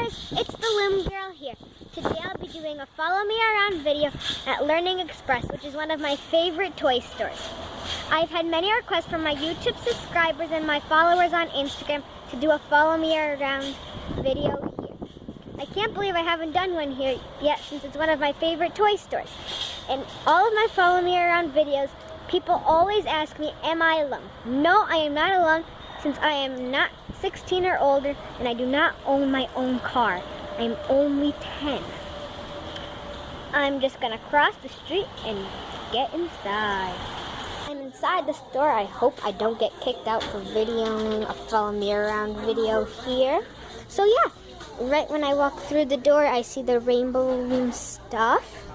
Headquarters, it's the Loom Girl here. Today I'll be doing a follow me around video at Learning Express, which is one of my favorite toy stores. I've had many requests from my YouTube subscribers and my followers on Instagram to do a follow me around video here. I can't believe I haven't done one here yet since it's one of my favorite toy stores. In all of my follow me around videos, people always ask me, am I alone? No, I am not alone, since I am not 16 or older and I do not own my own car. I am only 10. I'm just gonna cross the street and get inside. I'm inside the store. I hope I don't get kicked out for videoing a follow me around video here. So yeah, right when I walk through the door, I see the Rainbow Loom stuff.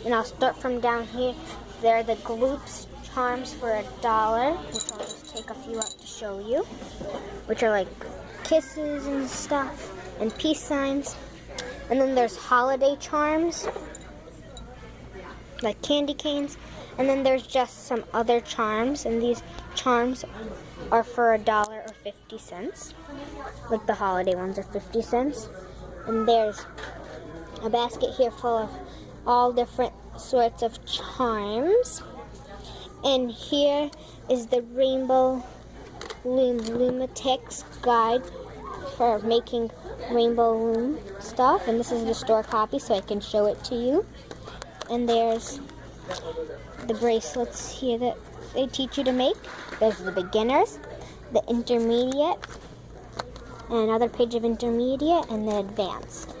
And I'll start from down here. There are the Gloops charms for $1, which I'll just take a few out to show you, which are like kisses and stuff and peace signs. And then there's holiday charms, like candy canes. And then there's just some other charms, and these charms are for $1 or 50 cents. Like the holiday ones are 50 cents. And there's a basket here full of all different sorts of charms. And here is the Rainbow Loom Lunatics guide for making Rainbow Loom stuff. And this is the store copy, so I can show it to you. And there's the bracelets here that they teach you to make. There's the beginners, the intermediate, and another page of intermediate, and the advanced.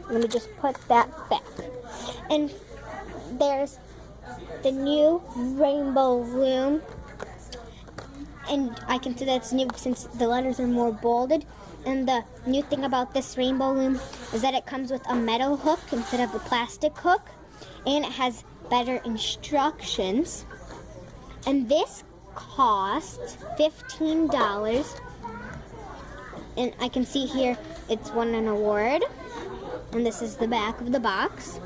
Let me just put that back. And there's the new Rainbow Loom. And I can see that it's new since the letters are more bolded. And the new thing about this Rainbow Loom is that it comes with a metal hook instead of the plastic hook. And it has better instructions. And this costs $15. And I can see here it's won an award. And this is the back of the box.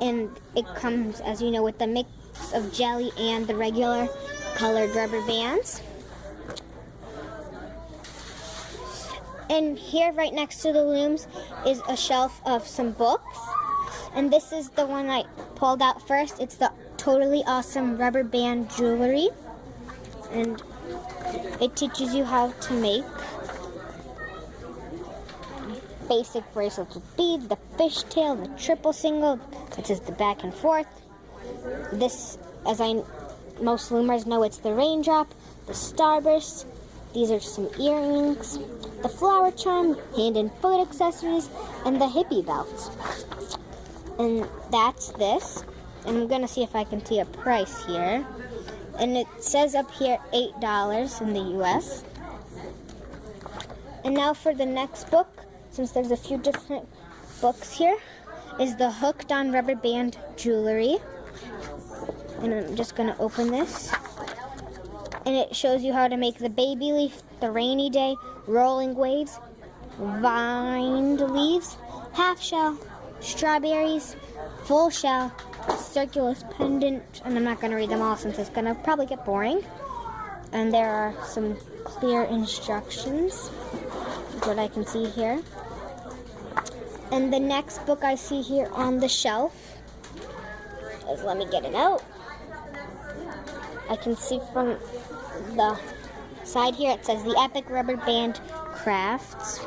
And it comes, as you know, with the mix of jelly and the regular colored rubber bands. And here, right next to the looms, is a shelf of some books. And this is the one I pulled out first. It's the Totally Awesome Rubber Band Jewelry. And it teaches you how to make basic bracelets with beads, the fishtail, the triple single. It says the back and forth. This, as most loomers know, it's the raindrop, the starburst. These are some earrings, the flower charm, hand and foot accessories, and the hippie belt. And that's this. And I'm gonna see if I can see a price here. And it says up here $8 in the US. And now for the next book, since there's a few different books here, is the Hooked on Rubber Band Jewelry. And I'm just going to open this. And it shows you how to make the baby leaf, the rainy day, rolling waves, vined leaves, half shell, strawberries, full shell, circular pendant. And I'm not going to read them all since it's going to probably get boring. And there are some clear instructions, what I can see here. And the next book I see here on the shelf is, let me get it out. I can see from the side here it says the Epic Rubber Band Crafts.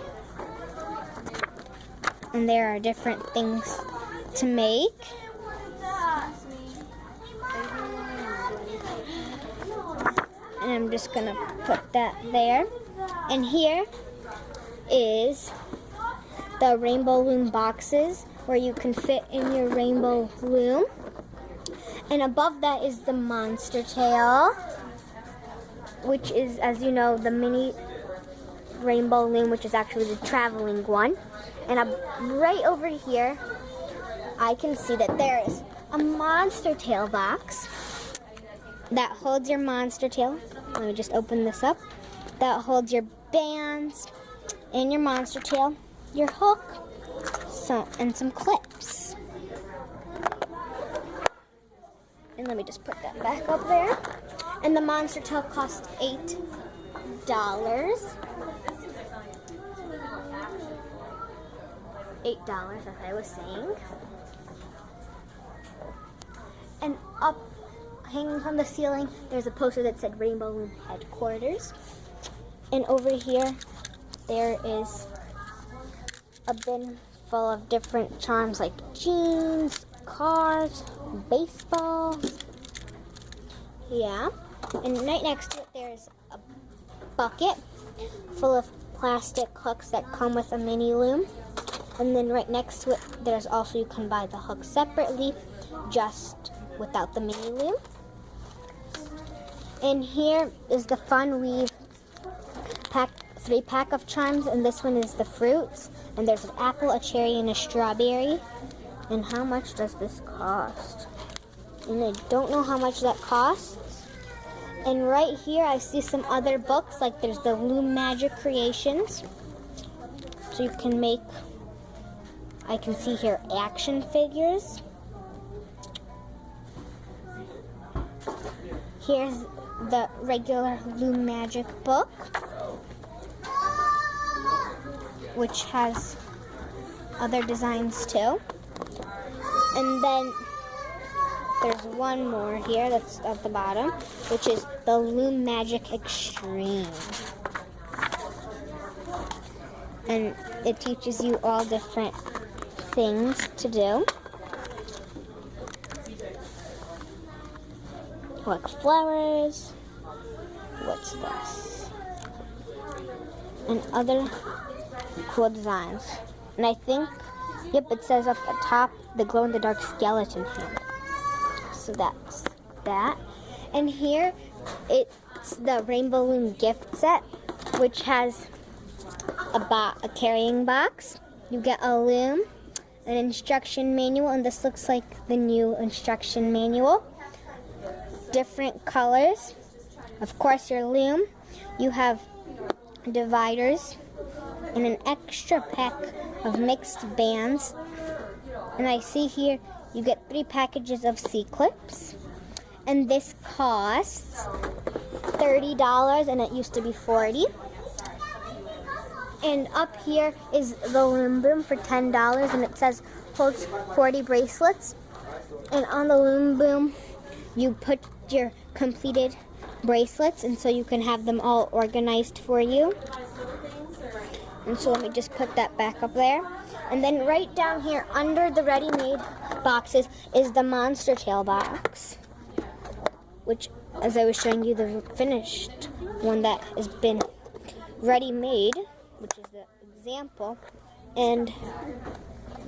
And there are different things to make. And I'm just gonna put that there. And here is the Rainbow Loom boxes where you can fit in your Rainbow Loom. And above that is the Monster Tail, which is, as you know, the mini Rainbow Loom, which is actually the traveling one. And right over here, I can see that there is a Monster Tail box that holds your Monster Tail. Let me just open this up. That holds your bands and your Monster Tail, your hook, and some clips. And let me just put that back up there. And the Monster Tail cost $8. $8, as I was saying. And up, hanging from the ceiling, there's a poster that said Rainbow Loom Headquarters. And over here, there is a bin full of different charms like jeans, cars, baseballs. Yeah. And right next to it, there's a bucket full of plastic hooks that come with a mini loom. And then right next to it, there's also, you can buy the hooks separately, just without the mini loom. And here is the Fun Weave 3-pack of charms, and this one is the fruits. And there's an apple, a cherry, and a strawberry. And how much does this cost? And I don't know how much that costs. And right here I see some other books, like there's the Loom Magic Creations. So you can make, I can see here, action figures. Here's the regular Loom Magic book, which has other designs too. And then there's one more here that's at the bottom, which is the Loom Magic Extreme. And it teaches you all different things to do, like flowers, what's this, and other cool designs. And I think, yep, it says up at top, the glow-in-the-dark skeleton hand. So that's that. And here, it's the Rainbow Loom gift set, which has a carrying box. You get a loom, an instruction manual, and this looks like the new instruction manual. Different colors. Of course, your loom. You have dividers and an extra pack of mixed bands. And I see here you get 3 packages of C-clips. And this costs $30, and it used to be $40. And up here is the loom boom for $10, and it says holds 40 bracelets. And on the loom boom, you put your completed bracelets, and so you can have them all organized for you. And so let me just put that back up there. And then right down here under the ready-made boxes is the Monster Tail box, which, as I was showing you, the finished one that has been ready-made, which is the example. And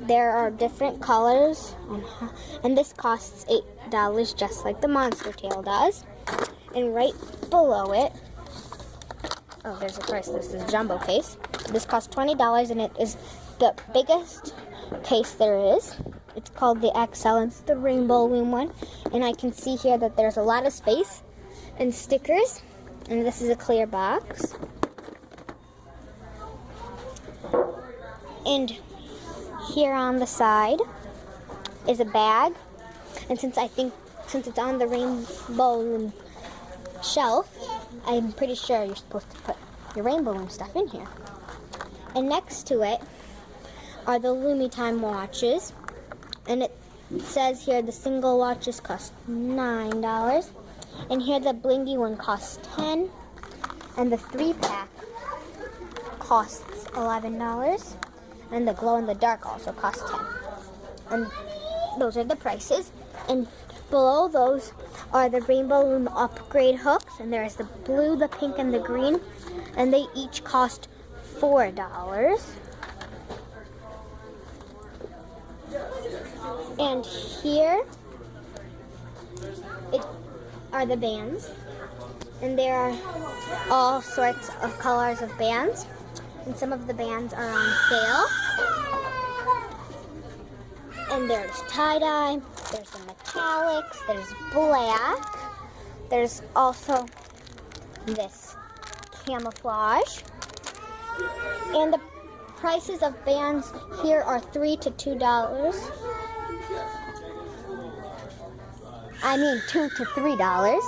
there are different colors, and this costs $8, just like the Monster Tail does. And right below it, oh, there's a price. This is a jumbo case. This costs $20, and it is the biggest case there is. It's called the XL, and it's the Rainbow Loom one. And I can see here that there's a lot of space and stickers, and this is a clear box. And here on the side is a bag, and since it's on the Rainbow Loom shelf, I'm pretty sure you're supposed to put your Rainbow Loom stuff in here. And next to it are the Loomy Time watches, and it says here the single watches cost $9, and here the blingy one costs $10, and the 3-pack costs $11, and the glow-in-the-dark also costs $10. And those are the prices. And below those are the Rainbow Loom upgrade hooks, and there's the blue, the pink, and the green, and they each cost $4. And here are the bands, and there are all sorts of colors of bands, and some of the bands are on sale. And there's tie-dye, there's the metallics, there's black, there's also this camouflage. And the prices of bands here are $3 to $2. I mean $2 to $3.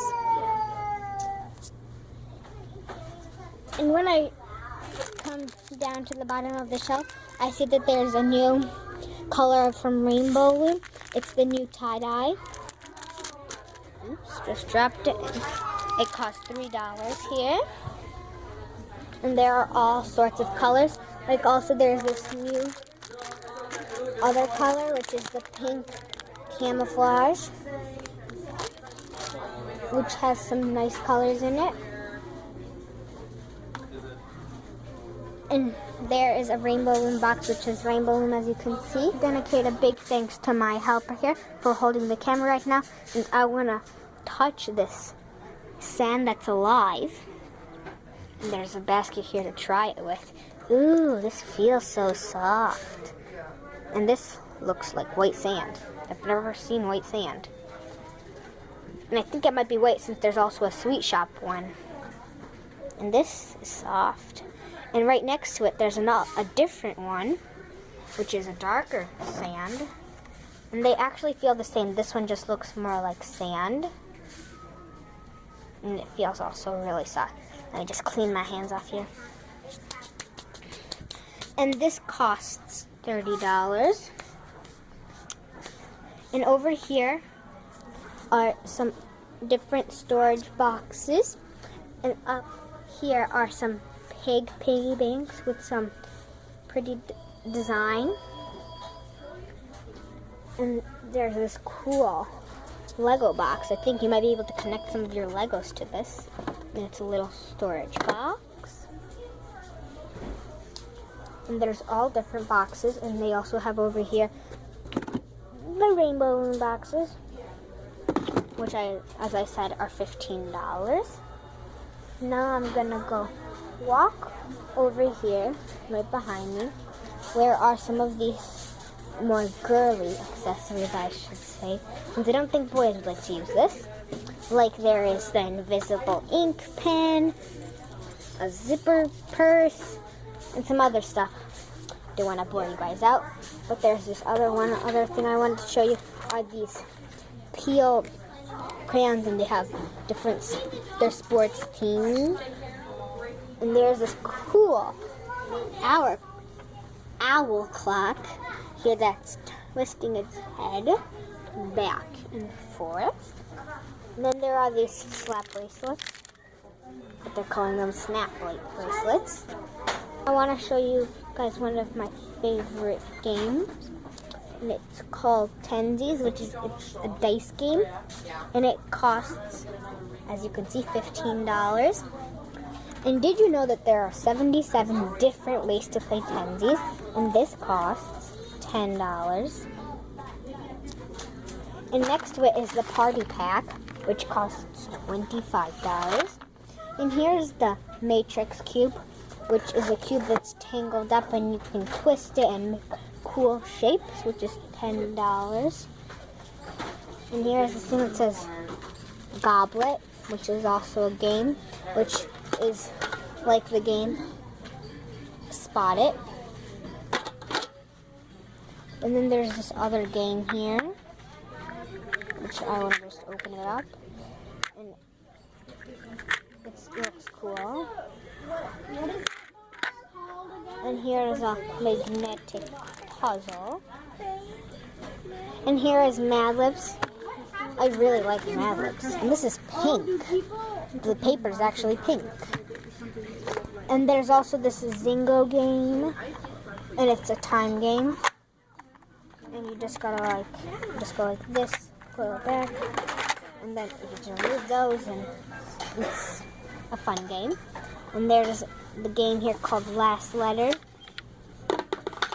And when I come down to the bottom of the shelf, I see that there's a new color from Rainbow Loom. It's the new tie-dye. Oops, just dropped it in. It costs $3 here. And there are all sorts of colors. Like also there's this new other color, which is the pink camouflage, which has some nice colors in it. And there is a Rainbow Loom box, which is Rainbow Loom, as you can see. I'm gonna create a big thanks to my helper here for holding the camera right now. And I wanna touch this sand that's alive. And there's a basket here to try it with. Ooh, this feels so soft. And this looks like white sand. I've never seen white sand. And I think it might be white since there's also a sweet shop one. And this is soft. And right next to it, there's a different one, which is a darker sand. And they actually feel the same. This one just looks more like sand. And it feels also really soft. Let me just clean my hands off here. And this costs $30. And over here are some different storage boxes. And up here are some piggy banks with some pretty design. And there's this cool Lego box. I think you might be able to connect some of your Legos to this. And it's a little storage box. And there's all different boxes, and they also have over here the Rainbow Loom boxes, which as I said, are $15. Now I'm gonna go walk over here, right behind me, where are some of these more girly accessories, I should say, since I don't think boys would like to use this. Like there is the invisible ink pen, a zipper purse, and some other stuff. Don't want to bore you guys out, but there's this other thing I wanted to show you are these peel crayons, and they have they're sports themed. And there's this cool owl clock here that's twisting its head back and forth. And then there are these slap bracelets, but they're calling them snap bracelets. I want to show you guys one of my favorite games, and it's called Tensies, it's a dice game, and it costs, as you can see, $15. And did you know that there are 77 different ways to play Tensies, and this costs $10. And next to it is the party pack, which costs $25. And here's the matrix cube, which is a cube that's tangled up and you can twist it and make cool shapes, which is $10. And here's this thing that says Goblet, which is also a game, which is like the game Spot It. And then there's this other game here, which I want to just open it up. And it looks cool. And here is a magnetic puzzle. And here is Mad Libs. I really like Mad Libs. And this is pink. The paper is actually pink. And there's also this Zingo game. And it's a time game. And you just gotta just go like this, pull it back, and then you just remove those, and it's a fun game. And there's the game here called Last Letter.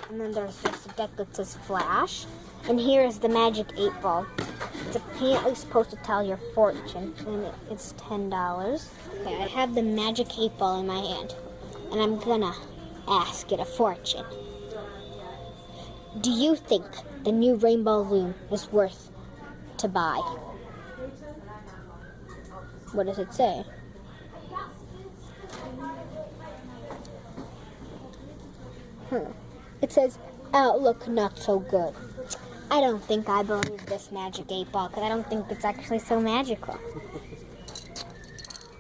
And then there's just a deck that says Flash. And here is the Magic 8 Ball. It's apparently supposed to tell your fortune, and it's $10. Okay, I have the Magic 8 Ball in my hand, and I'm gonna ask it a fortune. Do you think the new Rainbow Loom is worth to buy? What does it say? It says, outlook not so good. I don't think I believe this Magic 8 Ball, because I don't think it's actually so magical.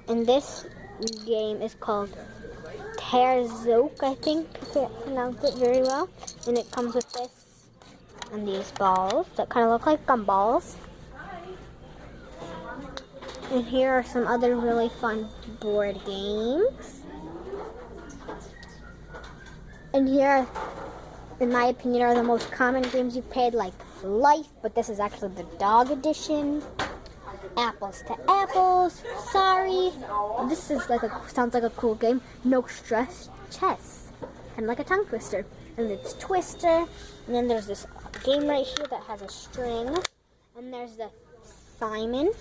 And this game is called Cra-Z-Loom, I think, I can't pronounce it very well. And it comes with this and these balls that kind of look like gumballs. And here are some other really fun board games. And here, in my opinion, are the most common games you've played, like Life, but this is actually the dog edition. Apples to Apples, Sorry. This is sounds like a cool game. No Stress Chess, and like a tongue twister. And it's Twister. And then there's this game right here that has a string. And there's the Simon,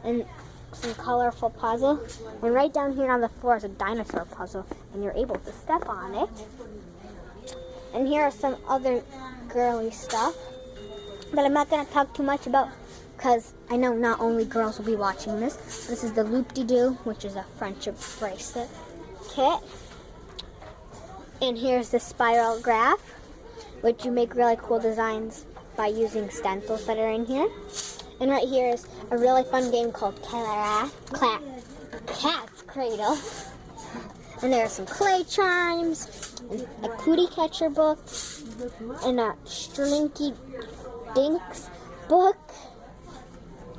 and some colorful puzzle. And right down here on the floor is a dinosaur puzzle, and you're able to step on it. And here are some other girly stuff that I'm not going to talk too much about, because I know not only girls will be watching this. This is the Loop-De-Doo, which is a friendship bracelet kit. And here's the spiral graph, which you make really cool designs by using stencils that are in here. And right here is a really fun game called Cat's Cradle. And there are some clay charms, and a cootie catcher book, and a Strinky Dinks book.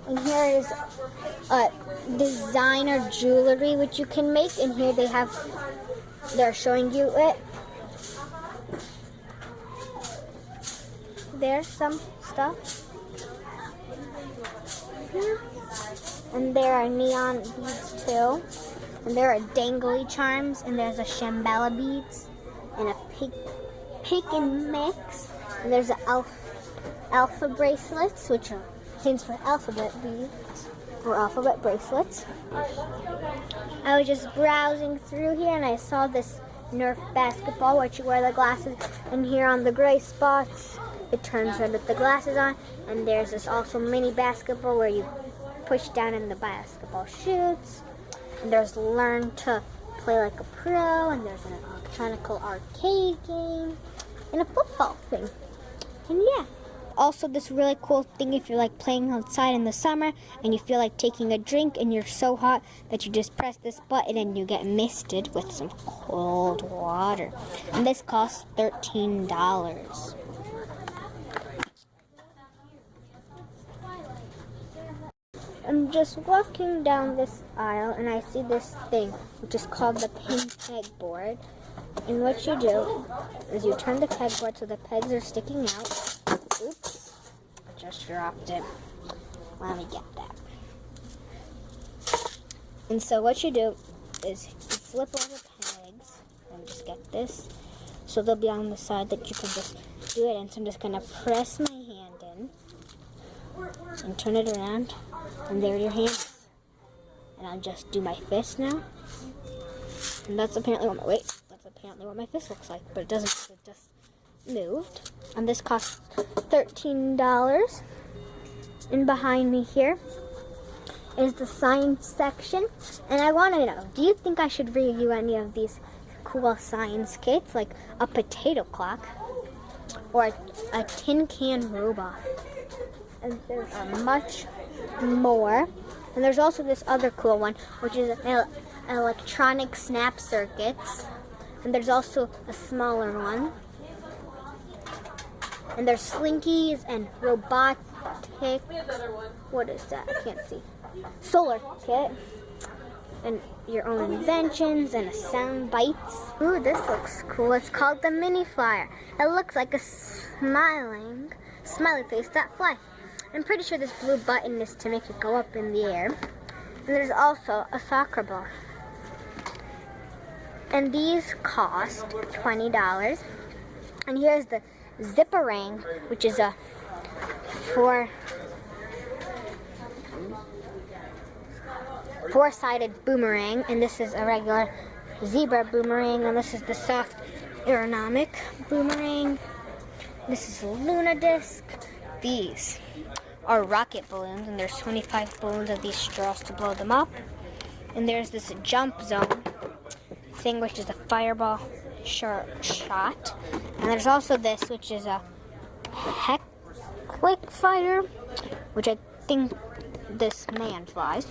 And here is a designer jewelry which you can make. And here they're showing you it. There's some stuff. And there are neon beads too. And there are dangly charms, and there's a Shambhala beads, and a pick and mix. And there's a alpha bracelets, which stands for alphabet beads, or alphabet bracelets. I was just browsing through here, and I saw this Nerf basketball, which you wear the glasses, and here on the gray spots, it turns red with the glasses on. And there's this also mini basketball where you push down and the basketball shoots. And there's Learn to Play Like a Pro, and there's an electronic arcade game, and a football thing. And yeah. Also this really cool thing if you're like playing outside in the summer and you feel like taking a drink and you're so hot that you just press this button and you get misted with some cold water. And this costs $13. I'm just walking down this aisle and I see this thing, which is called the pin pegboard. And what you do is you turn the pegboard so the pegs are sticking out. Oops, I just dropped it. Let me get that. And so what you do is you flip over the pegs. Let me just get this. So they'll be on the side that you can just do it. And so I'm just going to press my hand in and turn it around. And there your hands. And I'll just do my fist now. And that's apparently what my fist looks like. But it doesn't, it just moved. And this costs $13. And behind me here is the science section. And I want to know, do you think I should review any of these cool science kits? Like a potato clock or a tin can robot. And there are much more. And there's also this other cool one, which is an electronic snap circuits. And there's also a smaller one. And there's slinkies and robotics. What is that? I can't see. Solar kit. And your own inventions and a sound bites. Ooh, this looks cool. It's called the mini flyer. It looks like a smiley face that flies. I'm pretty sure this blue button is to make it go up in the air. And there's also a soccer ball. And these cost $20. And here's the Zipperang, which is a four-sided boomerang. And this is a regular zebra boomerang. And this is the soft aerodynamic boomerang. This is a Luna disc. These are rocket balloons, and there's 25 balloons of these straws to blow them up. And there's this jump zone thing, which is a fireball shot. And there's also this, which is a quick fire, which I think this man flies.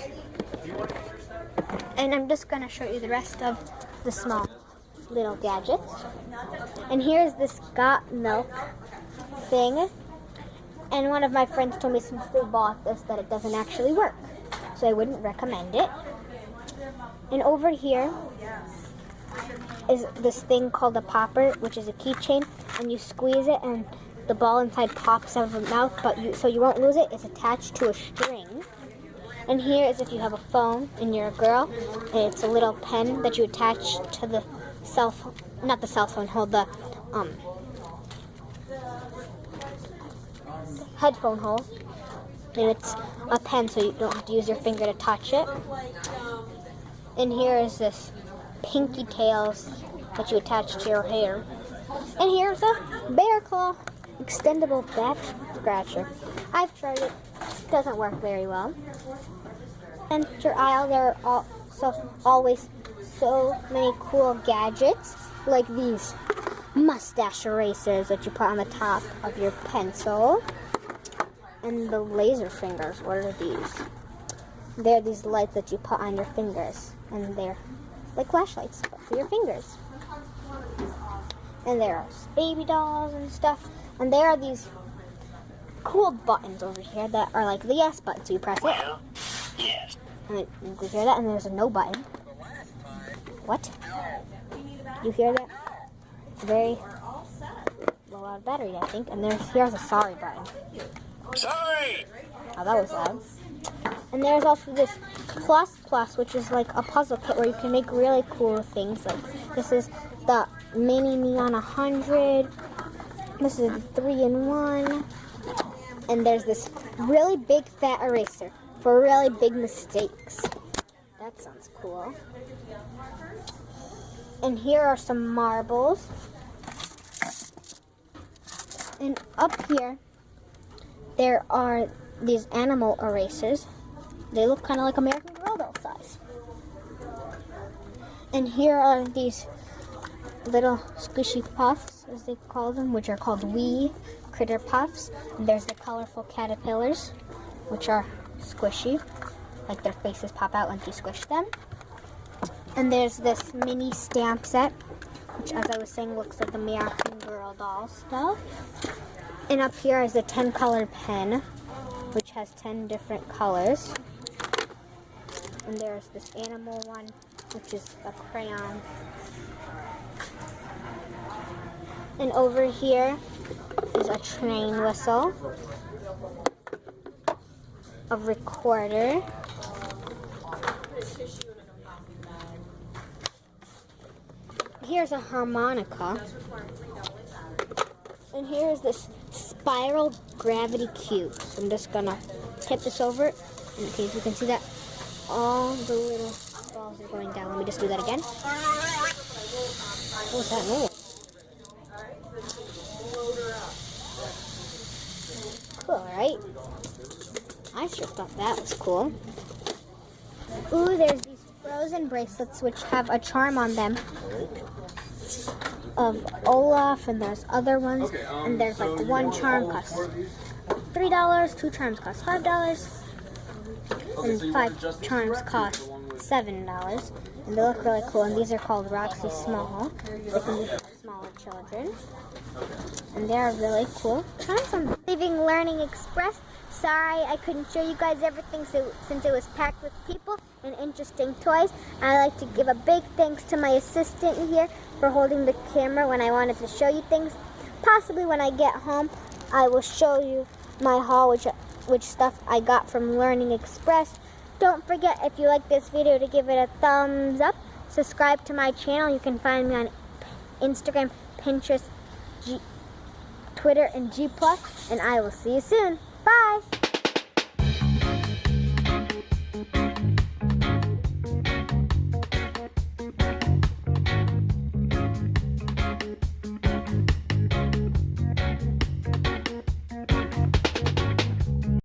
And I'm just going to show you the rest of the small little gadgets. And here's this got milk thing. And one of my friends told me since they bought this that it doesn't actually work. So I wouldn't recommend it. And over here is this thing called a popper, which is a keychain. And you squeeze it and the ball inside pops out of the mouth, so you won't lose it. It's attached to a string. And here is if you have a phone and you're a girl, and it's a little pen that you attach to the cell phone, not the cell phone, hold the headphone hole. And it's a pen so you don't have to use your finger to touch it. And here is this pinky tails that you attach to your hair. And here's a bear claw extendable back scratcher. I've tried it. It doesn't work very well. Enter aisle, there are always so many cool gadgets like these mustache erasers that you put on the top of your pencil. And the laser fingers, what are these? They're these lights that you put on your fingers. And they're like flashlights, but for your fingers. And there are baby dolls and stuff. And there are these cool buttons over here that are like the yes button. So you press it. Yes. And you hear that? And there's a no button. What? You hear that? It's very low out of battery, I think. And here's a sorry button. Sorry. Oh, that was loud. And there's also this plus, which is like a puzzle kit where you can make really cool things. Like this is the mini neon 100. This is the 3-in-1. And there's this really big fat eraser for really big mistakes. That sounds cool. And here are some marbles. And up here, there are these animal erasers. They look kind of like American Girl doll size. And here are these little squishy puffs, as they call them, which are called wee critter puffs. And there's the colorful caterpillars, which are squishy, like their faces pop out once you squish them. And there's this mini stamp set, which, as I was saying, looks like American Girl doll stuff. And up here is the 10-color pen, which has 10 different colors. And there's this animal one, which is a crayon. And over here is a train whistle, a recorder, here's a harmonica, and here's this spiral gravity cube. So I'm just gonna tip this over, in case you can see that all the little balls are going down. Let me just do that again. What was that noise? Cool, right? I sure thought that was cool. Ooh, there's these frozen bracelets which have a charm on them of Olaf, and there's other ones, and there's like one charm costs $3, 2 charms cost $5, and 5 charms cost $7. And they look really cool, and these are called Roxy Small. They can be for smaller children. And they're really cool charms on them. Leaving Learning Express. Sorry I couldn't show you guys everything since it was packed with people and interesting toys. I'd like to give a big thanks to my assistant here for holding the camera when I wanted to show you things. Possibly when I get home, I will show you my haul, which stuff I got from Learning Express. Don't forget, if you like this video, to give it a thumbs up. Subscribe to my channel. You can find me on Instagram, Pinterest, Twitter, and G+. And I will see you soon. Bye!